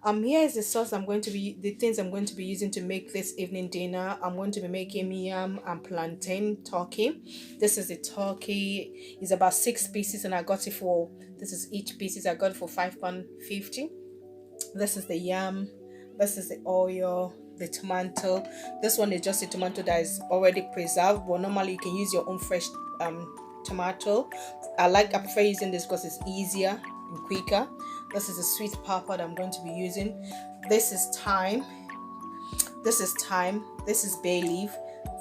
Here is the sauce the things I'm going to be using to make this evening dinner. I'm going to be making yam and plantain turkey. This is the turkey. It's about 6 pieces, and I got it for, this is each pieces. I got it for £5.50. This is the yam. This is the oil, the tomato. This one is just a tomato that is already preserved, but normally you can use your own fresh tomato. I prefer using this because it's easier and quicker. This is a sweet pepper that I'm going to be using. This is thyme. This is bay leaf.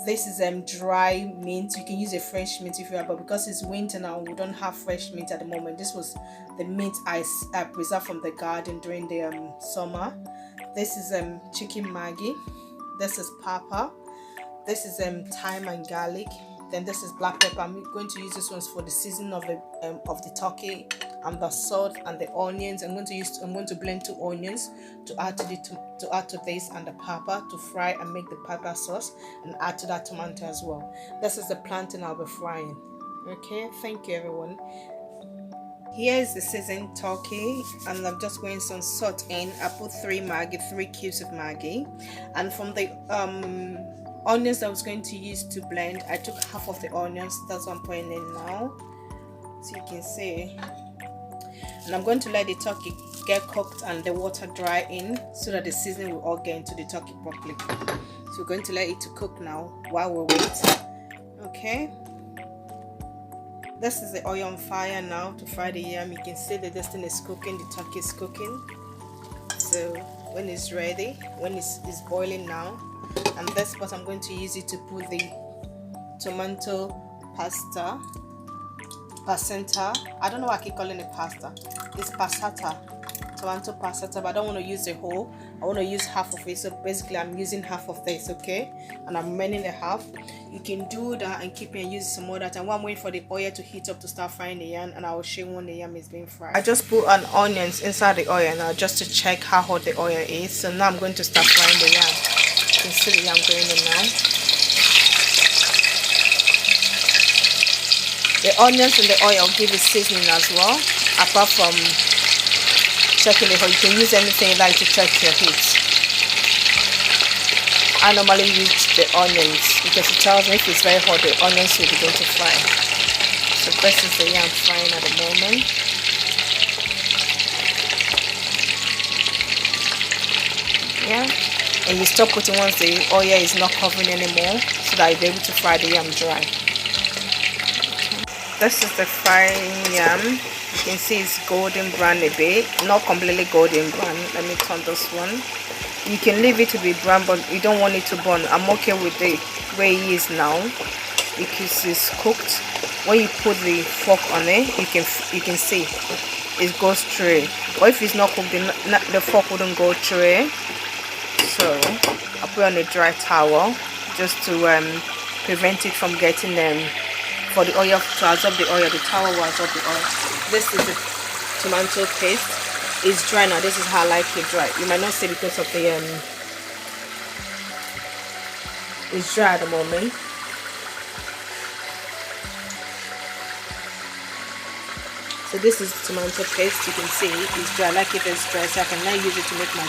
This is dry mint. You can use a fresh mint if you have, but because it's winter now, we don't have fresh mint at the moment. This was the mint I preserved from the garden during the summer. This is chicken Maggi. This is pepper. This is thyme and garlic. Then this is black pepper. I'm going to use this ones for the seasoning of the turkey, and the salt and the onions. I'm going to blend 2 onions to add to this, and the pepper to fry and make the pepper sauce, and add to that tomato as well. This is the plantain I'll be frying. Okay, thank you everyone. Here is the seasoned turkey, and I'm just going some salt in. I put 3 cubes of Maggi, and from the onions that I was going to use to blend, I took half of the onions. That's what I'm putting in now, so you can see. And I'm going to let the turkey get cooked and the water dry in, so that the seasoning will all get into the turkey properly. So we're going to let it to cook now while we wait. Okay, this is the oil on fire now to fry the yam. You can see that this thing is cooking, the turkey is cooking. So when it's ready, when it's boiling now, and this pot I'm going to use it to put the tomato passata. I don't know why I keep calling it pasta. It's passata, tomato passata, but I don't want to use the whole. I want to use half of it. So basically I'm using half of this, okay, and I'm remaining the half. You can do that and keep it and use some more of that. And while I'm waiting for the oil to heat up to start frying the yam, and I will show you when the yam is being fried. I just put an onions inside the oil now just to check how hot the oil is. So now I'm going to start frying the yam. You can see the yam going in now. The onions and the oil give it seasoning as well. Apart from checking the heat, you can use anything you like to check your heat. I normally use the onions because it tells me if it's very hot, the onions will begin to fry. So this is the yam frying at the moment. Yeah, and you stop putting once the oil is not covering anymore, so that you'll be able to fry the yam dry. This is the frying yam. You can see it's golden brown a bit, not completely golden brown. Let me turn this one. You can leave it to be brown, but you don't want it to burn. I'm okay with the way it is now because it's cooked. When you put the fork on it, you can see it goes through. But if it's not cooked, the fork wouldn't go through. So I put on a dry towel just to prevent it from getting for the oil to absorb the oil. The towel will absorb the oil. This is the tomato paste. It's dry now. This is how I like it dry. You might not see because of the it's dry at the moment. So this is tomato paste. You can see it's dry. I like it as dry, so I can now use it to make my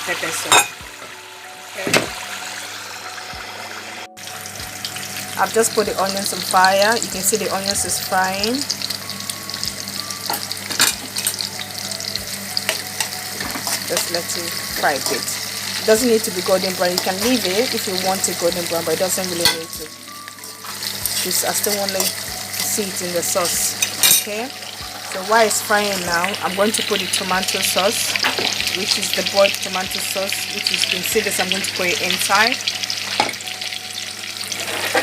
pepper sauce. Okay. I've just put the onions on fire. You can see the onions is frying. Just let it fry a bit. It doesn't need to be golden brown. You can leave it if you want it golden brown, but it doesn't really need to. Just I still want to see it in the sauce. Okay. So while it's frying now, I'm going to put the tomato sauce, which is the boiled tomato sauce, which you can see this. I'm going to put it inside.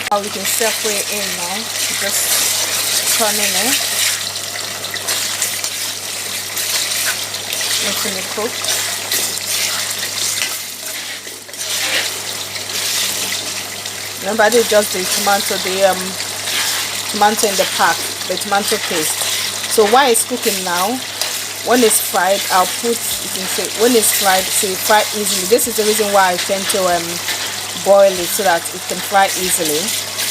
Now we can still put it in now. Just turning it, making it cook. Remember, I did just the tomato in the pack, the tomato paste. So while it's cooking now, when it's fried, I'll put, you can see, when it's fried, so it fry easily. This is the reason why I tend to boil it, so that it can fry easily.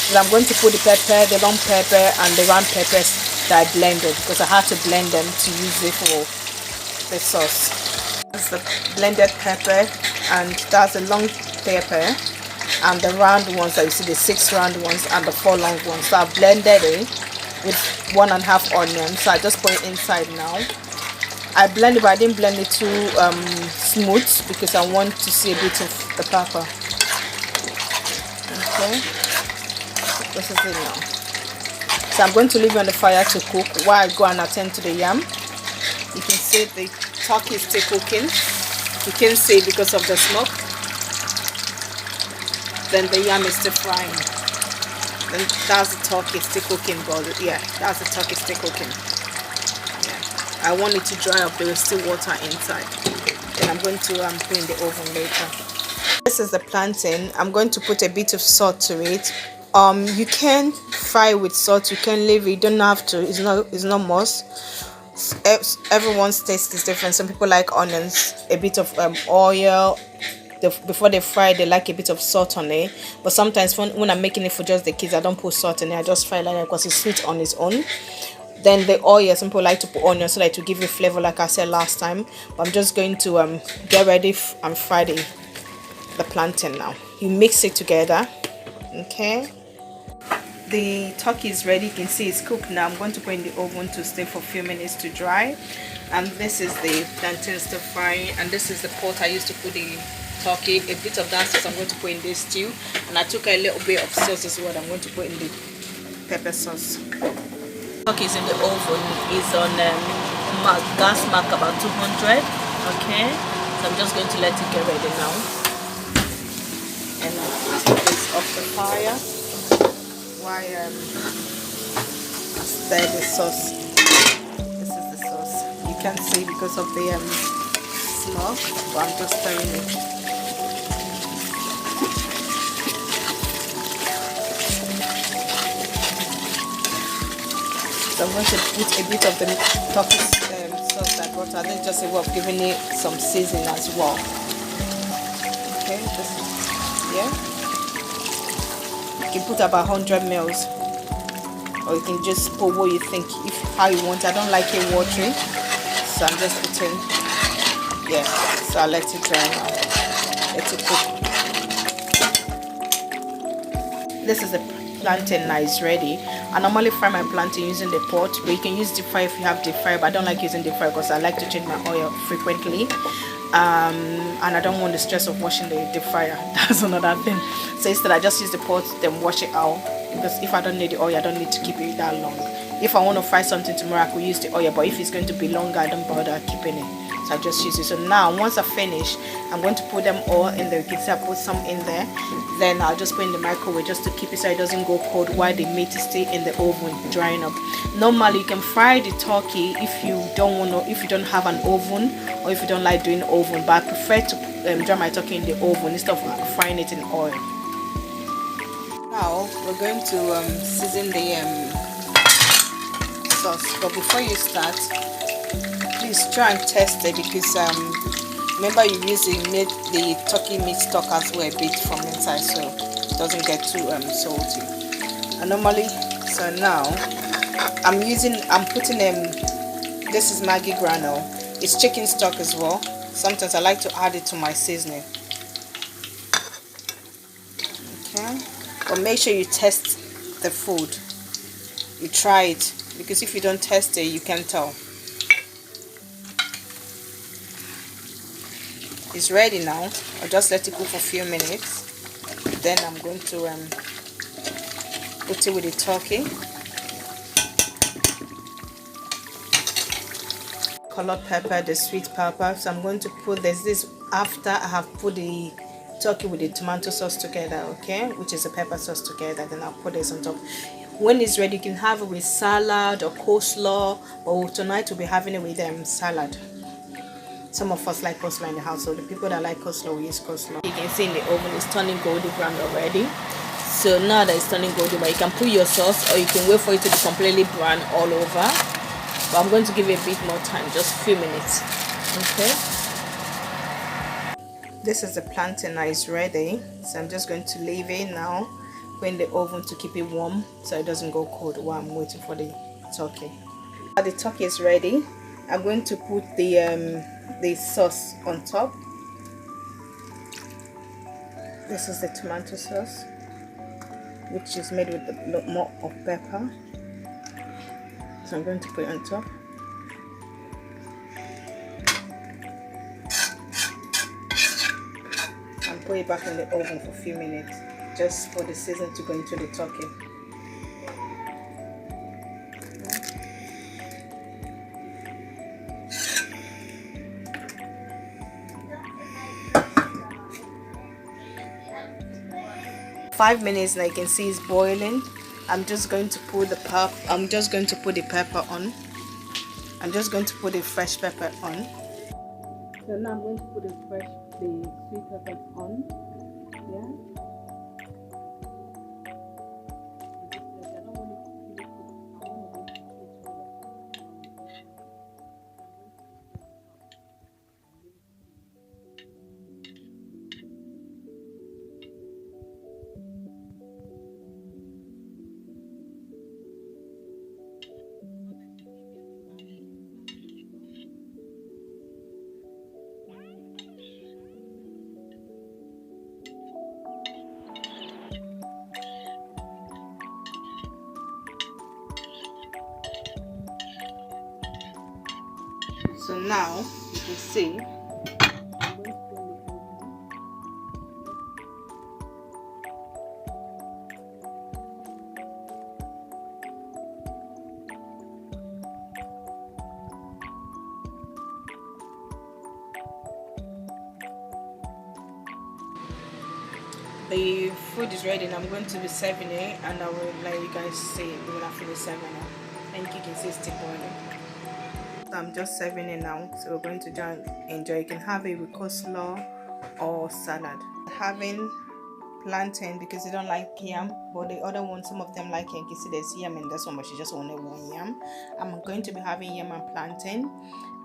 And I'm going to put the pepper, the long pepper and the round peppers that I blended, because I had to blend them to use it for the sauce. That's the blended pepper, and that's a long pepper, and the round ones that you see, the 6 round ones and the 4 long ones. So I've blended it with 1.5 onion. So I just put it inside now. I blend it, but I didn't blend it too smooth because I want to see a bit of the pepper. Okay, this is it now. So I'm going to leave it on the fire to cook while I go and attend to the yam. You can see the turkey is still cooking. You can see because of the smoke. Then the yam is still frying. Then that's the turkey still cooking, but yeah, that's the turkey still cooking. I want it to dry up. There is still water inside. Then I'm going to put in the oven later. This is the plantain. I'm going to put a bit of salt to it. You can fry with salt. You can leave it. You don't have to. It's not must. Everyone's taste is different. Some people like onions, a bit of oil. Before they fry, they like a bit of salt on it. But sometimes when I'm making it for just the kids, I don't put salt in it. I just fry like that because it's sweet on its own. Then the oil, some people like to put onion so that to give you flavor, like I said last time. But I'm just going to get ready and fry the plantain now. You mix it together. Okay, the turkey is ready. You can see it's cooked now. I'm going to put in the oven to stay for a few minutes to dry. And this is the plantain stir fry, and this is the pot I used to put the turkey. A bit of that sauce I'm going to put in this stew, and I took a little bit of sauce as well. I'm going to put in the pepper sauce. Turkey is in the oven. It's on gas mark about 200. Okay, so I'm just going to let it get ready now, and I'll take this off the fire while I stir the sauce. This is the sauce. You can't see because of the smoke, but I'm just stirring it. So I'm going to put a bit of the turkey sauce that I brought out. This is just a way of giving it some seasoning as well. Okay, this is, yeah. You can put about 100 ml, or you can just put what you think, how you want. I don't like it watery, so I'm just putting, yeah. So I let it dry now. Let it cook. This is the plantain now is ready. I normally fry my plantain using the pot, but you can use deep fry if you have deep fry, but I don't like using deep fry because I like to change my oil frequently, and I don't want the stress of washing the deep fryer. That's another thing. So instead I just use the pot, then wash it out, because if I don't need the oil, I don't need to keep it that long. If I want to fry something tomorrow, I could use the oil, but if it's going to be longer, I don't bother keeping it. So I just use it. So now once I finish, I'm going to put them all in there. You can see I put some in there. Then I'll just put in the microwave just to keep it so it doesn't go cold while the meat is still in the oven drying up. Normally you can fry the turkey if you don't have an oven, or if you don't like doing oven, but I prefer to dry my turkey in the oven instead of frying it in oil. Now we're going to season the sauce, but before you start, please try and test it, because remember you use the turkey meat stock as well a bit from inside, so it doesn't get too salty. And normally, so now I'm putting this is Maggi granule. It's chicken stock as well. Sometimes I like to add it to my seasoning. Okay, but make sure you test the food. You try it, because if you don't test it, you can't tell. It's ready now. I'll just let it cook for a few minutes. Then I'm going to put it with the turkey. Colored pepper, the sweet pepper. So I'm going to put this after I have put the turkey with the tomato sauce together, okay, which is a pepper sauce together. Then I'll put this on top. When it's ready, you can have it with salad or coleslaw, but tonight we'll be having it with salad. Some of us like coleslaw in the house, so the people that like coleslaw will use coleslaw. You can see in the oven it's turning golden brown already. So now that it's turning golden brown, you can put your sauce, or you can wait for it to be completely brown all over. But I'm going to give it a bit more time, just a few minutes. Okay. This is the plantain now, it's ready. So I'm just going to leave it now, put in the oven to keep it warm so it doesn't go cold while I'm waiting for the turkey. Now the turkey is ready. I'm going to put the the sauce on top. This is the tomato sauce, which is made with a lot more of pepper. So I'm going to put it on top. And put it back in the oven for a few minutes, just for the season to go into the turkey. 5 minutes, and I can see it's boiling. I'm just going to put the pepper. I'm just going to put the pepper on. I'm just going to put the fresh pepper on. So now I'm going to put the sweet peppers on. Yeah. 'So now you can see the food is ready, and I'm going to be serving it, and I will let you guys see it when I finish serving it. And you can see it's still boiling. I'm just serving it now, so we're going to enjoy. You can have it with coleslaw or salad. Having plantain because they don't like yam, but the other one, some of them like it. You can see there's yam in this one, but she just wanted one yam. I'm going to be having yam and plantain,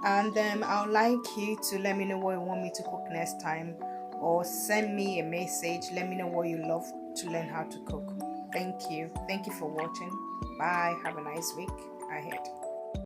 and I would like you to let me know what you want me to cook next time, or send me a message. Let me know what you love to learn how to cook. Thank you for watching. Bye. Have a nice week ahead.